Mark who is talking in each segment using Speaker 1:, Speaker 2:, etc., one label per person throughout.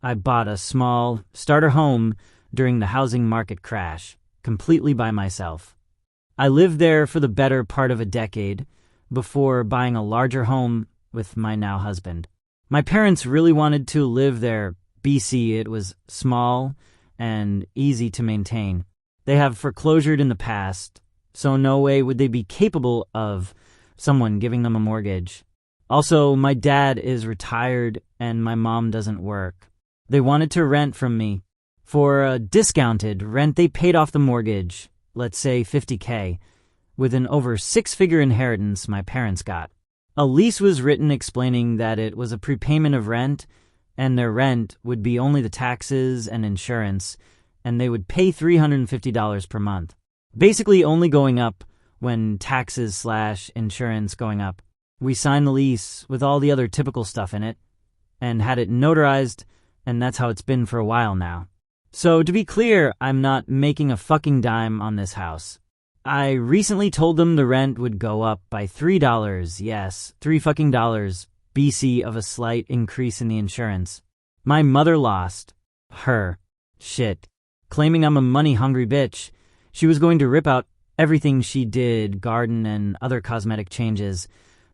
Speaker 1: I bought a small starter home during the housing market crash, completely by myself. I lived there for the better part of a decade before buying a larger home with my now husband. My parents really wanted to live there. BC, it was small and easy to maintain. They have foreclosured in the past, so no way would they be capable of someone giving them a mortgage. Also, my dad is retired and my mom doesn't work. They wanted to rent from me. For a discounted rent, they paid off the mortgage, let's say $50K, with an over six-figure inheritance my parents got. A lease was written explaining that it was a prepayment of rent, and their rent would be only the taxes and insurance, and they would pay $350 per month. Basically only going up when taxes/insurance going up. We signed the lease with all the other typical stuff in it, and had it notarized, and that's how it's been for a while now. So to be clear, I'm not making a fucking dime on this house. I recently told them the rent would go up by $3, yes, $3 BC of a slight increase in the insurance. My mother lost her shit, claiming I'm a money-hungry bitch. She was going to rip out everything she did, garden and other cosmetic changes,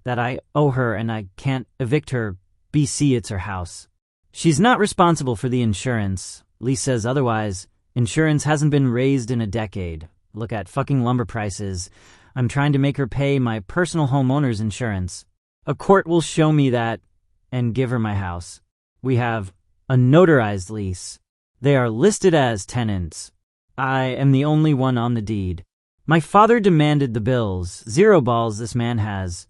Speaker 1: that I owe her and I can't evict her. BC, it's her house. She's not responsible for the insurance. Lease says otherwise. Insurance hasn't been raised in a decade. Look at fucking lumber prices. I'm trying to make her pay my personal homeowner's insurance. A court will show me that and give her my house. We have a notarized lease. They are listed as tenants. I am the only one on the deed. My father demanded the bills, zero balls this man has,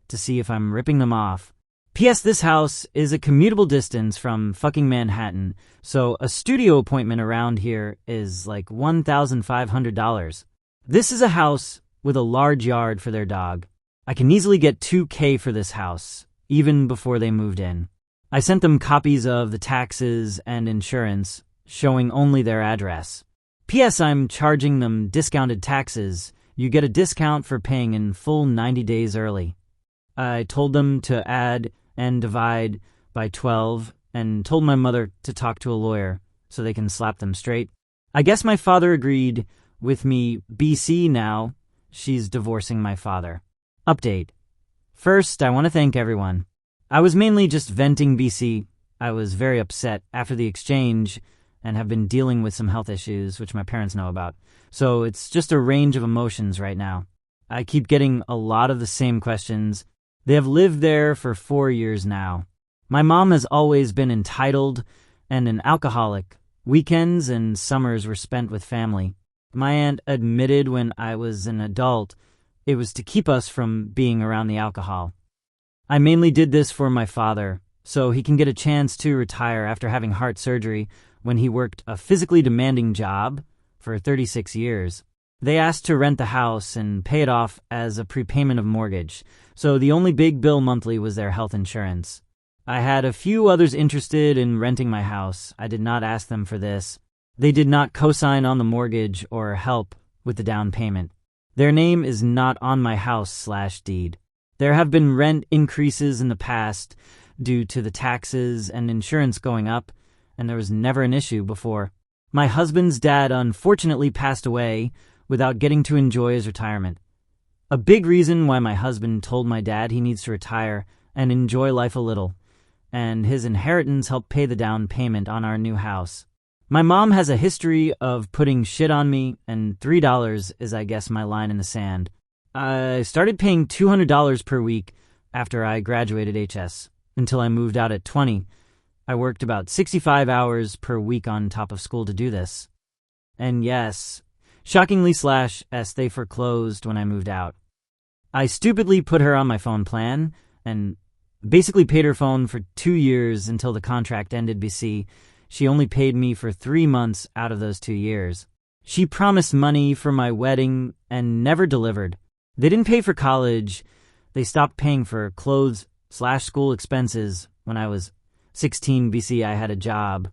Speaker 1: to see if I'm ripping them off. P.S. This house is a commutable distance from fucking Manhattan, so a studio appointment around here is like $1,500. This is a house with a large yard for their dog. I can easily get $2K for this house, even before they moved in. I sent them copies of the taxes and insurance, showing only their address. P.S. I'm charging them discounted taxes. You get a discount for paying in full 90 days early. I told them to add and divide by 12 and told my mother to talk to a lawyer so they can slap them straight. I guess my father agreed with me. BC now, she's divorcing my father. Update. First, I want to thank everyone. I was mainly just venting. BC. I was very upset after the exchange and have been dealing with some health issues, which my parents know about. So it's just a range of emotions right now. I keep getting a lot of the same questions. They have lived there for 4 years now. My mom has always been entitled and an alcoholic. Weekends and summers were spent with family. My aunt admitted when I was an adult it was to keep us from being around the alcohol. I mainly did this for my father, so he can get a chance to retire after having heart surgery when he worked a physically demanding job for 36 years. They asked to rent the house and pay it off as a prepayment of mortgage, so the only big bill monthly was their health insurance. I had a few others interested in renting my house. I did not ask them for this. They did not co-sign on the mortgage or help with the down payment. Their name is not on my house/deed. There have been rent increases in the past due to the taxes and insurance going up, and there was never an issue before. My husband's dad unfortunately passed away without getting to enjoy his retirement. A big reason why my husband told my dad he needs to retire and enjoy life a little, and his inheritance helped pay the down payment on our new house. My mom has a history of putting shit on me, and $3 is, I guess, my line in the sand. I started paying $200 per week after I graduated HS, until I moved out at 20. I worked about 65 hours per week on top of school to do this. And yes, shockingly/s, they foreclosed when I moved out. I stupidly put her on my phone plan and basically paid her phone for 2 years until the contract ended. BC. She only paid me for 3 months out of those 2 years. She promised money for my wedding and never delivered. They didn't pay for college. They stopped paying for clothes/school expenses when I was 16. BC. I had a job.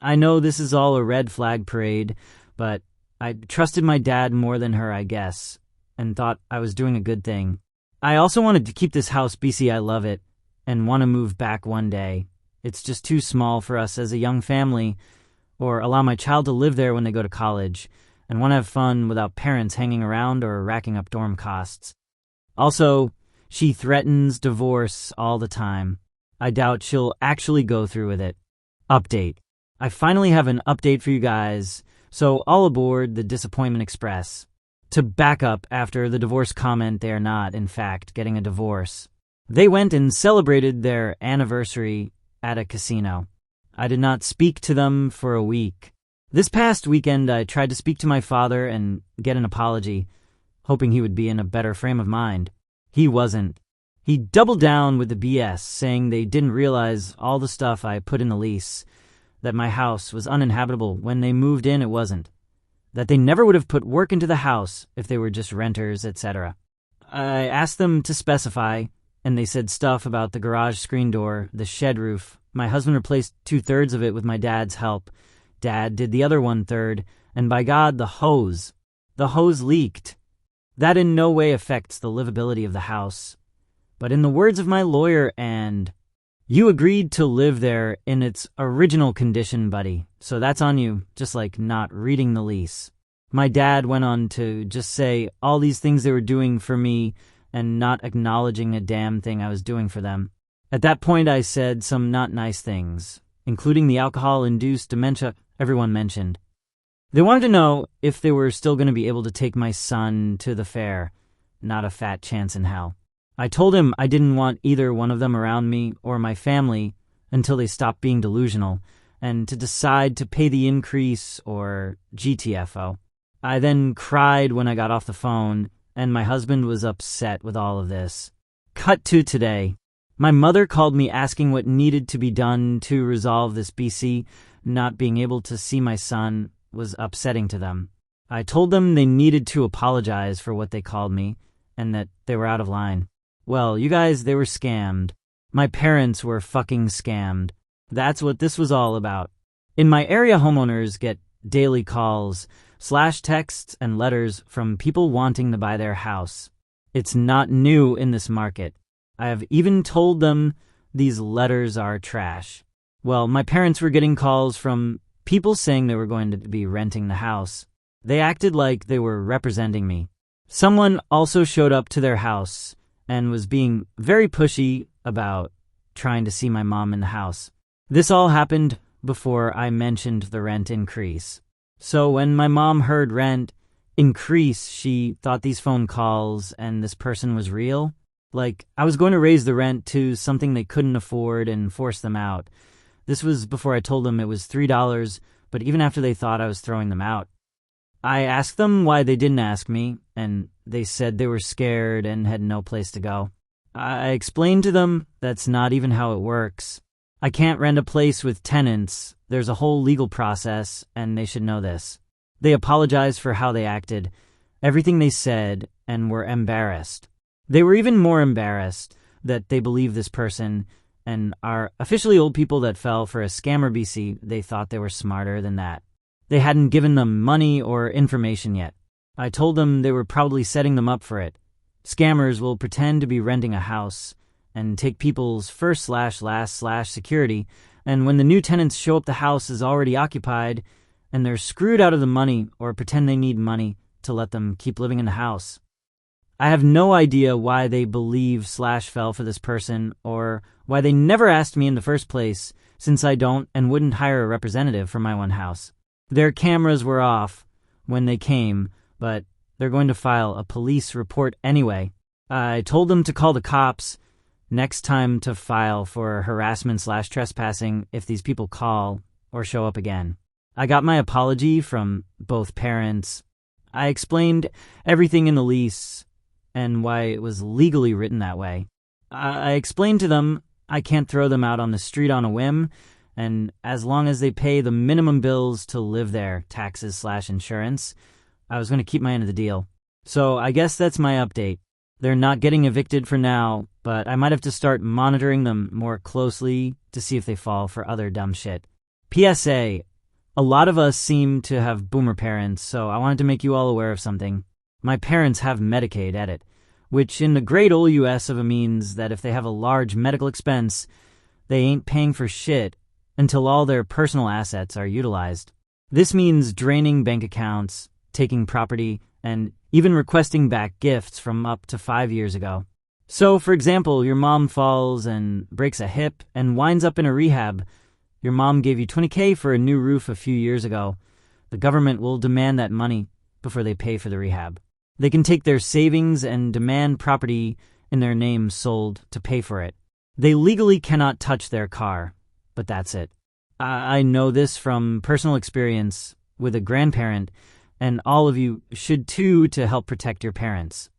Speaker 1: I know this is all a red flag parade, but I trusted my dad more than her, I guess, and thought I was doing a good thing. I also wanted to keep this house. BC. I love it and want to move back one day. It's just too small for us as a young family, or allow my child to live there when they go to college, and want to have fun without parents hanging around or racking up dorm costs. Also, she threatens divorce all the time. I doubt she'll actually go through with it. Update. I finally have an update for you guys, so all aboard the Disappointment Express. To back up after the divorce comment, they are not, in fact, getting a divorce. They went and celebrated their anniversary at a casino. I did not speak to them for a week. This past weekend, I tried to speak to my father and get an apology, hoping he would be in a better frame of mind. He wasn't. He doubled down with the BS, saying they didn't realize all the stuff I put in the lease, that my house was uninhabitable when they moved in. It wasn't. That they never would have put work into the house if they were just renters, etc. I asked them to specify, and they said stuff about the garage screen door, the shed roof. My husband replaced 2/3 of it with my dad's help. Dad did the other 1/3, and by God, the hose. The hose leaked. That in no way affects the livability of the house. But in the words of my lawyer, you agreed to live there in its original condition, buddy, so that's on you, just like not reading the lease. My dad went on to just say all these things they were doing for me and not acknowledging a damn thing I was doing for them. At that point, I said some not nice things, including the alcohol-induced dementia everyone mentioned. They wanted to know if they were still going to be able to take my son to the fair. Not a fat chance in hell. I told him I didn't want either one of them around me or my family until they stopped being delusional, and to decide to pay the increase or GTFO. I then cried when I got off the phone, and my husband was upset with all of this. Cut to today. My mother called me asking what needed to be done to resolve this BC. Not being able to see my son was upsetting to them. I told them they needed to apologize for what they called me, and that they were out of line. Well, you guys, they were scammed. My parents were fucking scammed. That's what this was all about. In my area, homeowners get daily calls, /texts, and letters from people wanting to buy their house. It's not new in this market. I have even told them these letters are trash. Well, my parents were getting calls from people saying they were going to be renting the house. They acted like they were representing me. Someone also showed up to their house and was being very pushy about trying to see my mom in the house. This all happened before I mentioned the rent increase. So when my mom heard rent increase, she thought these phone calls and this person was real. Like, I was going to raise the rent to something they couldn't afford and force them out. This was before I told them it was $3, but even after they thought I was throwing them out. I asked them why they didn't ask me, and they said they were scared and had no place to go. I explained to them that's not even how it works. I can't rent a place with tenants. There's a whole legal process, and they should know this. They apologized for how they acted, everything they said, and were embarrassed. They were even more embarrassed that they believe this person and are officially old people that fell for a scammer BC. They thought they were smarter than that. They hadn't given them money or information yet. I told them they were probably setting them up for it. Scammers will pretend to be renting a house and take people's first/last/ security, and when the new tenants show up, the house is already occupied, and they're screwed out of the money or pretend they need money to let them keep living in the house. I have no idea why they believe/fell for this person or why they never asked me in the first place, since I don't and wouldn't hire a representative for my one house. Their cameras were off when they came, but they're going to file a police report anyway. I told them to call the cops next time to file for harassment/trespassing if these people call or show up again. I got my apology from both parents. I explained everything in the lease and why it was legally written that way. I explained to them I can't throw them out on the street on a whim, and as long as they pay the minimum bills to live there, taxes/insurance, I was going to keep my end of the deal. So I guess that's my update. They're not getting evicted for now, but I might have to start monitoring them more closely to see if they fall for other dumb shit. PSA, a lot of us seem to have boomer parents, so I wanted to make you all aware of something. My parents have Medicaid, edit, which in the great old US of a means that if they have a large medical expense, they ain't paying for shit until all their personal assets are utilized. This means draining bank accounts, taking property, and even requesting back gifts from up to 5 years ago. So, for example, your mom falls and breaks a hip and winds up in a rehab. Your mom gave you $20K for a new roof a few years ago. The government will demand that money before they pay for the rehab. They can take their savings and demand property in their name sold to pay for it. They legally cannot touch their car, but that's it. I know this from personal experience with a grandparent, and all of you should too, to help protect your parents.